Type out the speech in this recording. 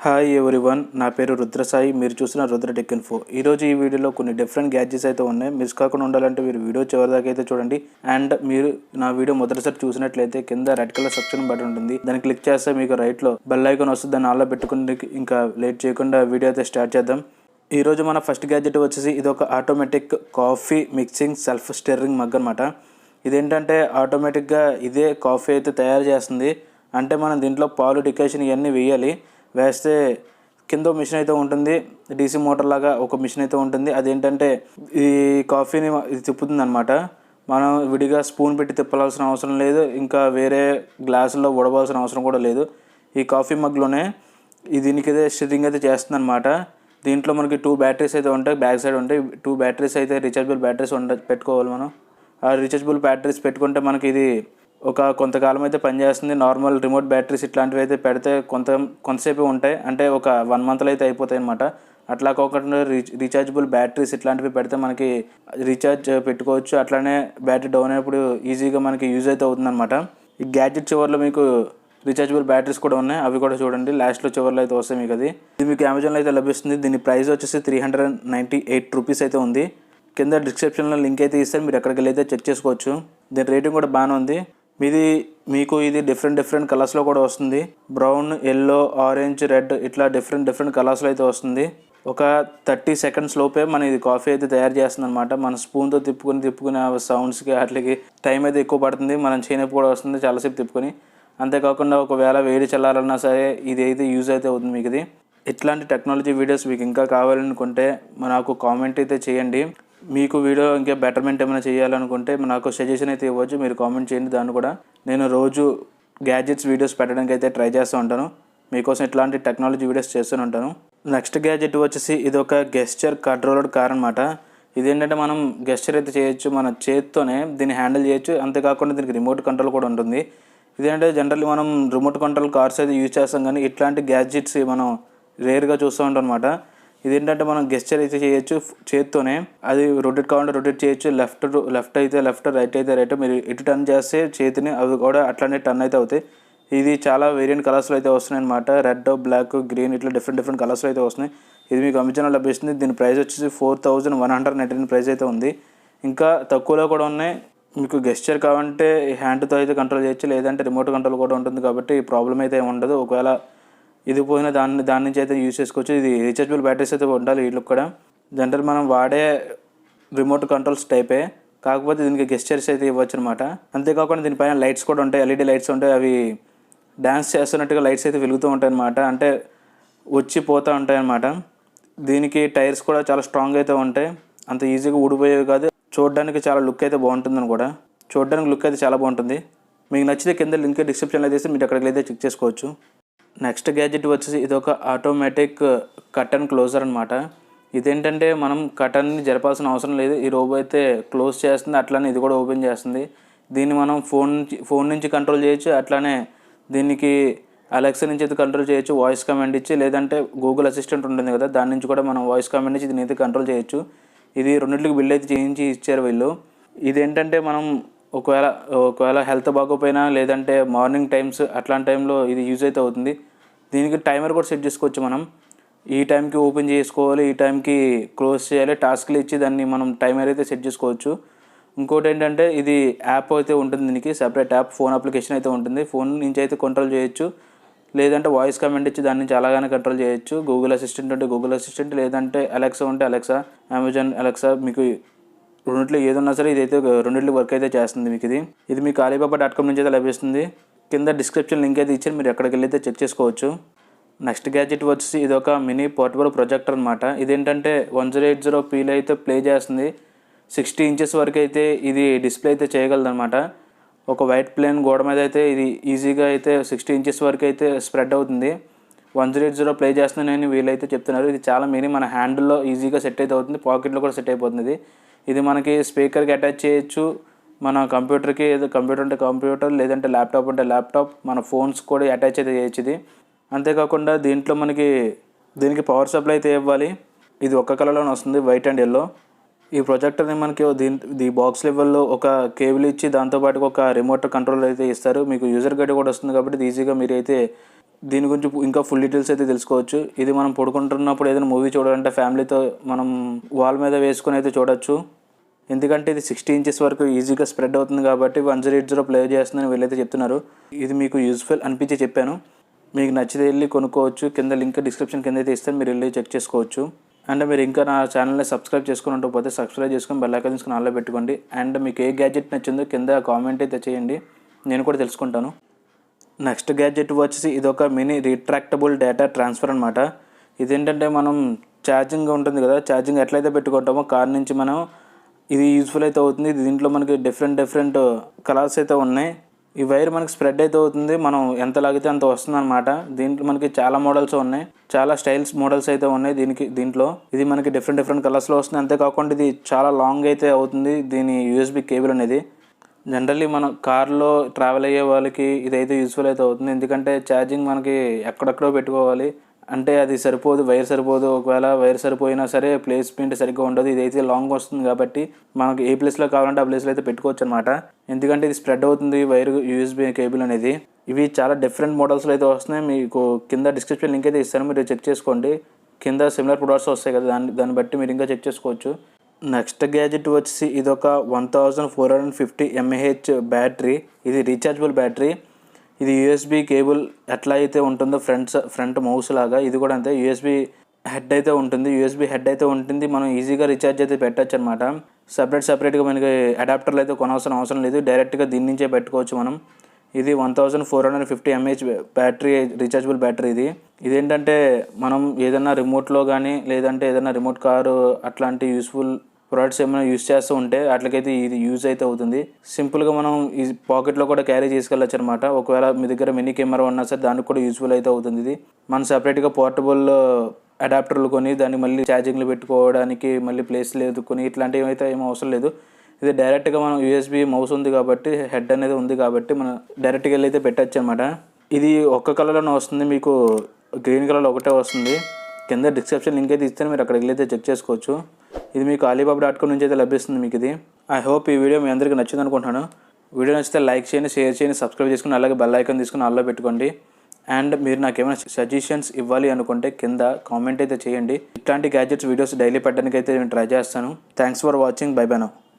Hi everyone, నా పేరు రుద్రసాయి. మీరు చూసిన రుద్ర టెక్ ఇన్ఫో. ఈరోజు ఈ వీడియోలో కొన్ని డిఫరెంట్ గ్యాడ్జెట్స్ అయితే ఉన్నాయి. మిస్ కాకుండా ఉండాలంటే మీరు వీడియో చివరిదాకా అయితే చూడండి. అండ్ మీరు నా వీడియో మొదటిసారి చూసినట్లయితే కింద రెడ్ కలర్ సబ్స్క్రైబ్ బటన్ ఉంటుంది, దాన్ని క్లిక్ చేస్తే మీకు రైట్లో బెల్ ఐకాన్ వస్తుంది. దాన్ని ఆన్లో పెట్టుకుని ఇంకా లేట్ చేయకుండా వీడియో అయితే స్టార్ట్ చేద్దాం. ఈరోజు మన ఫస్ట్ గ్యాడ్జెట్ వచ్చేసి ఇది ఒక automatic coffee mixing self stirring mug అనమాట. ఇదేంటంటే ఆటోమేటిక్గా ఇదే కాఫీ అయితే తయారు చేస్తుంది. అంటే మనం దీంట్లో పాలు డికాషన్ ఇవన్నీ వేయాలి. వేస్తే కింద మిషన్ అయితే ఉంటుంది, డీసీ మోటార్ లాగా ఒక మిషన్ అయితే ఉంటుంది. అదేంటంటే ఈ కాఫీని ఇది తిప్పుతుంది అనమాట. మనం విడిగా స్పూన్ పెట్టి తిప్పాల్సిన అవసరం లేదు, ఇంకా వేరే గ్లాసుల్లో వడవలసిన అవసరం కూడా లేదు. ఈ కాఫీ మగ్లోనే దీనికి అయితే స్టిర్రింగ్ అయితే చేస్తుంది అనమాట. దీంట్లో మనకి 2 బ్యాటరీస్ అయితే ఉంటాయి, బ్యాక్ సైడ్ ఉంటాయి. 2 బ్యాటరీస్ అయితే రీఛార్జబుల్ బ్యాటరీస్ పెట్టుకోవాలి మనం. ఆ రీఛార్జబుల్ బ్యాటరీస్ పెట్టుకుంటే మనకి ఇది కొంతకాలం అయితే పనిచేస్తుంది. నార్మల్ రిమోట్ బ్యాటరీస్ ఇట్లాంటివి అయితే పెడితే కొంతసేపు ఉంటాయి, అంటే ఒక 1 మంత్లో అయితే అయిపోతాయి అనమాట. అట్లా కాకుండా రీఛార్జబుల్ బ్యాటరీస్ ఇట్లాంటివి పెడితే మనకి రీఛార్జ్ పెట్టుకోవచ్చు. అట్లానే బ్యాటరీ డౌన్ అయినప్పుడు ఈజీగా మనకి యూజ్ అయితే అవుతుంది అనమాట. ఈ గ్యాడ్జెట్ చివరిలో మీకు రీఛార్జబుల్ బ్యాటరీస్ కూడా ఉన్నాయి, అవి కూడా చూడండి. లాస్ట్లో చివరిలో అయితే వస్తాయి మీకు. ఇది మీకు అమెజాన్లో అయితే లభిస్తుంది. దీని ప్రైస్ వచ్చేసి 398 రూపీస్ అయితే ఉంది. కింద డిస్క్రిప్షన్లో లింక్ అయితే ఇస్తారు, మీరు ఎక్కడికి వెళ్ళి అయితే చెక్ చేసుకోవచ్చు. దీని రేటింగ్ కూడా బాగానే ఉంది. మీకు ఇది డిఫరెంట్ కలర్స్లో కూడా వస్తుంది. బ్రౌన్, ఎల్లో, ఆరెంజ్, రెడ్ ఇట్లా డిఫరెంట్ కలర్స్లో అయితే వస్తుంది. ఒక 30 సెకండ్స్ లోపే మన ఇది కాఫీ అయితే తయారు చేస్తుంది అనమాట. మన స్పూన్తో తిప్పుకుని ఆ సౌండ్స్కి వాటికి టైం అయితే ఎక్కువ పడుతుంది. మనం చేయనప్పుడు కూడా వస్తుంది చాలాసేపు తిప్పుకొని. అంతేకాకుండా ఒకవేళ వేడి చల్లాలన్నా సరే ఇది అయితే యూజ్ అయితే అవుతుంది మీకు. ఇట్లాంటి టెక్నాలజీ వీడియోస్ మీకు ఇంకా కావాలనుకుంటే నాకు కామెంట్ అయితే చేయండి. మీకు వీడియో ఇంకా బెటర్మెంట్ ఏమైనా చేయాలనుకుంటే నాకు సజెషన్ అయితే ఇవ్వచ్చు, మీరు కామెంట్ చేయండి. దాన్ని కూడా నేను రోజు గ్యాడ్జెట్స్ వీడియోస్ పెట్టడానికి అయితే ట్రై చేస్తూ ఉంటాను. మీకోసం ఇట్లాంటి టెక్నాలజీ వీడియోస్ చేస్తూనే ఉంటాను. నెక్స్ట్ గ్యాడ్జెట్ వచ్చేసి ఇది ఒక గెస్చర్ కంట్రోలర్ కార్ అనమాట. ఇదేంటంటే మనం గెస్చర్ అయితే చేయొచ్చు, మన చేతితోనే దీన్ని హ్యాండిల్ చేయొచ్చు. అంతేకాకుండా దీనికి రిమోట్ కంట్రోల్ కూడా ఉంటుంది. ఇదేంటంటే జనరల్లీ మనం రిమోట్ కంట్రోల్ కార్స్ అయితే యూజ్ చేస్తాం, కానీ ఇట్లాంటి గ్యాడ్జెట్స్ మనం రేర్గా చూస్తూ ఉంటాం అనమాట. ఇదేంటంటే మనం గెస్చర్ అయితే చేయొచ్చు చేత్తోనే. అది రొటేట్ కావాలంటే రొటేట్ చేయొచ్చు, లెఫ్ట్ అయితే లెఫ్ట్, రైట్ అయితే రైట్. మీరు ఇటు టర్న్ చేస్తే చేతిని అవి కూడా అట్లానే టర్న్ అయితే అవుతాయి. ఇది చాలా వేరియంట్ కలర్స్లో అయితే వస్తున్నాయి అనమాట. రెడ్, బ్లాక్, గ్రీన్ ఇట్లా డిఫరెంట్ కలర్స్లో అయితే వస్తున్నాయి. ఇది మీకు అమెజాన్లో లభిస్తుంది. దీని ప్రైస్ వచ్చేసి 4199 ప్రైస్ అయితే ఉంది. ఇంకా తక్కువలో కూడా ఉన్నాయి. మీకు గెస్చర్ కావాలంటే హ్యాండ్తో అయితే కంట్రోల్ చేయొచ్చు, లేదంటే రిమోట్ కంట్రోల్ కూడా ఉంటుంది. కాబట్టి ప్రాబ్లం అయితే ఏమి ఉండదు. ఒకవేళ ఇది పోయిన దాని నుంచి అయితే యూజ్ చేసుకోవచ్చు. ఇది రీఛార్జబుల్ బ్యాటరీస్ అయితే ఉండాలి వీటికి కూడా. జనరల్ మనం వాడే రిమోట్ కంట్రోల్స్ టైపే, కాకపోతే దీనికి గెస్చర్స్ అయితే ఇవ్వచ్చు అనమాట. అంతేకాకుండా దీనిపైన లైట్స్ కూడా ఉంటాయి, ఎల్ఈడి లైట్స్ ఉంటాయి. అవి డ్యాన్స్ చేస్తున్నట్టుగా లైట్స్ అయితే వెలుగుతూ ఉంటాయి అనమాట, అంటే వచ్చి పోతూ ఉంటాయి అన్నమాట. దీనికి టైర్స్ కూడా చాలా స్ట్రాంగ్ అయితే ఉంటాయి, అంత ఈజీగా ఊడిపోయేవి కాదు. చూడడానికి చాలా లుక్ అయితే బాగుంటుందని కూడా. చూడడానికి లుక్ అయితే చాలా బాగుంటుంది. మీకు నచ్చితే కింద లింక్ డిస్క్రిప్షన్లో చేసి మీరు అక్కడికి అయితే చెక్ చేసుకోవచ్చు. నెక్స్ట్ గ్యాడ్జెట్ వచ్చేసి ఇది ఒక ఆటోమేటిక్ కర్టన్ క్లోజర్ అనమాట. ఇదేంటంటే మనం కర్టన్ని జరపాల్సిన అవసరం లేదు, ఈ రోబో అయితే క్లోజ్ చేస్తుంది, అట్లానే ఇది కూడా ఓపెన్ చేస్తుంది. దీన్ని మనం ఫోన్ నుంచి కంట్రోల్ చేయొచ్చు. అట్లానే దీనికి అలెక్సా నుంచి అయితే కంట్రోల్ చేయొచ్చు, వాయిస్ కమాండ్ ఇచ్చి. లేదంటే గూగుల్ అసిస్టెంట్ ఉంటుంది కదా, దాని నుంచి కూడా మనం వాయిస్ కమాండ్ ఇచ్చి దీన్ని అయితే కంట్రోల్ చేయొచ్చు. ఇది రెండింటికి బిల్ అయితే చేయించి ఇచ్చారు వీళ్ళు. ఇదేంటంటే మనం ఒకవేళ హెల్త్ బాగోపోయినా, లేదంటే మార్నింగ్ టైమ్స్ అట్లాంటి టైంలో ఇది యూజ్ అయితే అవుతుంది. దీనికి టైమర్ కూడా సెట్ చేసుకోవచ్చు. మనం ఈ టైంకి ఓపెన్ చేసుకోవాలి, ఈ టైంకి క్లోజ్ చేయాలి, టాస్క్లు ఇచ్చి దాన్ని మనం టైమర్ అయితే సెట్ చేసుకోవచ్చు. ఇంకోటి ఏంటంటే ఇది యాప్ అయితే ఉంటుంది, దీనికి సెపరేట్ యాప్, ఫోన్ అప్లికేషన్ అయితే ఉంటుంది. ఫోన్ నుంచి అయితే కంట్రోల్ చేయొచ్చు, లేదంటే వాయిస్ కమాండ్ ఇచ్చి దాన్ని చాలాగానే కంట్రోల్ చేయొచ్చు. గూగుల్ అసిస్టెంట్ ఉంటే గూగుల్ అసిస్టెంట్, లేదంటే అలెక్సా ఉంటే అలెక్సా, అమెజాన్ అలెక్సా, మీకు రెండిట్లో ఏదన్నా సరే ఇదైతే రెండిట్లో వర్క్ అయితే చేస్తుంది మీకు. ఇది మీకు alibaba.com నుంచి అయితే లభిస్తుంది. కింద డిస్క్రిప్షన్ లింక్ అయితే ఇచ్చారు, మీరు ఎక్కడికి వెళ్ళి అయితే చెక్ చేసుకోవచ్చు. నెక్స్ట్ గ్యాడ్జెట్ వచ్చేసి ఇది ఒక మినీ పోర్టబుల్ ప్రొజెక్టర్ అనమాట. ఇదేంటంటే 1080p అయితే ప్లే చేస్తుంది. 60 ఇంచెస్ వరకు అయితే ఇది డిస్ప్లే అయితే చేయగలదు అనమాట. ఒక వైట్ ప్లేన్ గోడ మీద అయితే ఇది ఈజీగా అయితే 60 ఇంచెస్ వరకు అయితే స్ప్రెడ్ అవుతుంది. 1080 ప్లే చేస్తుందని వీళ్ళైతే చెప్తున్నారు. ఇది చాలా మినీ, మన హ్యాండ్లో ఈజీగా సెట్ అయితే అవుతుంది, పాకెట్లో కూడా సెట్ అయిపోతుంది. ఇది మనకి స్పీకర్కి అటాచ్ చేయొచ్చు, మన కంప్యూటర్కి, ఏదో కంప్యూటర్ అంటే కంప్యూటర్, లేదంటే ల్యాప్టాప్ అంటే ల్యాప్టాప్, మన ఫోన్స్ కూడా అటాచ్ అయితే చేయొచ్చు. అంతేకాకుండా దీనికి పవర్ సప్లై అయితే ఇవ్వాలి. ఇది ఒక్క కలర్లోనే వస్తుంది, వైట్ అండ్ ఎల్లో. ఈ ప్రొజెక్టర్ని మనకి ఈ బాక్స్ లెవెల్లో ఒక కేబుల్ ఇచ్చి దాంతోపాటు ఒక రిమోట్ కంట్రోల్ అయితే ఇస్తారు. మీకు యూజర్ గైడ్ కూడా వస్తుంది, కాబట్టి ఈజీగా మీరు అయితే దీని గురించి ఇంకా ఫుల్ డీటెయిల్స్ అయితే తెలుసుకోవచ్చు. ఇది మనం పడుకుంటున్నప్పుడు ఏదైనా మూవీ చూడాలంటే ఫ్యామిలీతో మనం వాల్ మీద వేసుకొని అయితే చూడొచ్చు. ఎందుకంటే ఇది 60 ఇంచెస్ వరకు ఈజీగా స్ప్రెడ్ అవుతుంది కాబట్టి 1080 ప్లే చేస్తుందని వీళ్ళైతే చెప్తున్నారు. ఇది మీకు యూస్ఫుల్ అనిపించి చెప్పాను. మీకు నచ్చితే వెళ్ళి కొనుక్కోవచ్చు. కింద లింక్ డిస్క్రిప్షన్ కింద అయితే ఇస్తాను, మీరు వెళ్ళి చెక్ చేసుకోవచ్చు. అండ్ మీరు ఇంకా నా ఛానల్ని సబ్స్క్రైబ్ చేసుకుని ఉండకపోతే సబ్స్క్రైబ్ చేసుకొని బెల్ ఐకాన్ తీసుకుని ఆన్లో పెట్టుకోండి. అండ్ మీకు ఏ గ్యాడ్జెట్ నచ్చిందో కింద కామెంట్ అయితే చేయండి, నేను కూడా తెలుసుకుంటాను. నెక్స్ట్ గ్యాడ్జెట్ వచ్చేసి ఇదొక మినీ రిట్రాక్టబుల్ డేటా ట్రాన్స్ఫర్ అనమాట. ఇదేంటంటే మనం ఛార్జింగ్ ఉంటుంది కదా, ఛార్జింగ్ ఎట్లయితే పెట్టుకుంటామో కార్ నుంచి మనం ఇది యూస్ఫుల్ అయితే అవుతుంది. దీంట్లో మనకి డిఫరెంట్ కలర్స్ అయితే ఉన్నాయి. ఈ వైర్ మనకి స్ప్రెడ్ అయితే అవుతుంది, మనం ఎంత లాగితే అంత వస్తుంది అనమాట. దీంట్లో మనకి చాలా మోడల్స్ ఉన్నాయి, చాలా స్టైల్స్ మోడల్స్ అయితే ఉన్నాయి దీంట్లో. ఇది మనకి డిఫరెంట్ కలర్స్లో వస్తుంది. అంతేకాకుండా ఇది చాలా లాంగ్ అయితే అవుతుంది దీని యూఎస్బి కేబుల్ అనేది. జనరల్లీ మనం కార్లో ట్రావెల్ అయ్యే వాళ్ళకి ఇదైతే యూస్ఫుల్ అయితే అవుతుంది. ఎందుకంటే ఛార్జింగ్ మనకి ఎక్కడెక్కడో పెట్టుకోవాలి అంటే అది సరిపోదు, వైర్ సరిపోదు. ఒకవేళ వైర్ సరిపోయినా సరే ప్లేస్మెంట్ సరిగ్గా ఉండదు. ఇదైతే లాంగ్ వస్తుంది కాబట్టి మనకు ఏ ప్లేస్లో కావాలంటే ఆ ప్లేస్లో అయితే పెట్టుకోవచ్చు అనమాట. ఎందుకంటే ఇది స్ప్రెడ్ అవుతుంది వైర్ యూఎస్బీ కేబుల్ అనేది. ఇవి చాలా డిఫరెంట్ మోడల్స్లో అయితే వస్తున్నాయి. మీకు కింద డిస్క్రిప్షన్ లింక్ అయితే ఇస్తాను, మీరు చెక్ చేసుకోండి. కింద సిమిలర్ ప్రొడక్ట్స్ వస్తాయి కదా, దాన్ని బట్టి మీరు ఇంకా చెక్ చేసుకోవచ్చు. నెక్స్ట్ గ్యాడ్జెట్ వచ్చేసి ఇదొక 1450 mAh బ్యాటరీ. ఇది రీఛార్జబుల్ బ్యాటరీ. ఇది యూఎస్బీ కేబుల్ ఎట్లా అయితే ఉంటుందో ఫ్రంట్ మౌస్ లాగా ఇది కూడా అంతే. యూఎస్బీ హెడ్ అయితే ఉంటుంది. మనం ఈజీగా రీఛార్జ్ అయితే పెట్టచ్చు అనమాట. సపరేట్గా మనకి అడాప్టర్లు అయితే అవసరం లేదు, డైరెక్ట్గా దీని నుంచే పెట్టుకోవచ్చు మనం. ఇది 1450 mAh బ్యాటరీ, రీఛార్జబుల్ బ్యాటరీ. ఇదేంటంటే మనం ఏదైనా రిమోట్లో కానీ లేదంటే ఏదైనా రిమోట్ కారు అట్లాంటి యూస్ఫుల్ ప్రొడక్ట్స్ ఏమైనా యూజ్ చేస్తూ ఉంటే అట్లకైతే ఇది యూజ్ అయితే అవుతుంది. సింపుల్గా మనం ఈ పాకెట్లో కూడా క్యారీ చేసుకెళ్ళచ్చు అనమాట. ఒకవేళ మీ దగ్గర మినీ కెమెరా ఉన్నా సరే దానికి కూడా యూజ్ఫుల్ అయితే అవుతుంది. ఇది మనం సపరేట్గా పోర్టబుల్ అడాప్టర్లు కొని దాన్ని మళ్ళీ ఛార్జింగ్లు పెట్టుకోవడానికి మళ్ళీ ప్లేస్ లేదు కొని ఇట్లాంటివి అయితే ఏమీ అవసరం లేదు. ఇది డైరెక్ట్గా మనం యూఎస్బీ మౌస్ ఉంది కాబట్టి, హెడ్ అనేది ఉంది కాబట్టి మనం డైరెక్ట్గా వెళ్ళి అయితే పెట్టచ్చు అనమాట. ఇది ఒక్క కలర్లోనే వస్తుంది, మీకు గ్రీన్ కలర్లో ఒకటే వస్తుంది. కింద డిస్క్రిప్షన్ లింక్ అయితే ఇస్తే మీరు అక్కడికి వెళ్ళి అయితే చెక్ చేసుకోవచ్చు. ఇది మీకు alibaba.com నుంచి అయితే లభిస్తుంది మీకు ఇది. ఐ హోప్ ఈ వీడియో మీ అందరికీ నచ్చింది అనుకుంటున్నాను. వీడియో నచ్చితే లైక్ చేయండి, షేర్ చేయండి, సబ్స్క్రైబ్ చేసుకుని అలాగే బెల్ ఐకాన్ తీసుకుని ఆన్లో పెట్టుకోండి. అండ్ మీరు నాకు ఏమైనా సజెషన్స్ ఇవ్వాలి అనుకుంటే కింద కామెంట్ అయితే చేయండి. ఇట్లాంటి గ్యాడ్జెట్స్ వీడియోస్ డైలీ పెట్టడానికి అయితే నేను ట్రై చేస్తాను. Thanks for watching. By by now.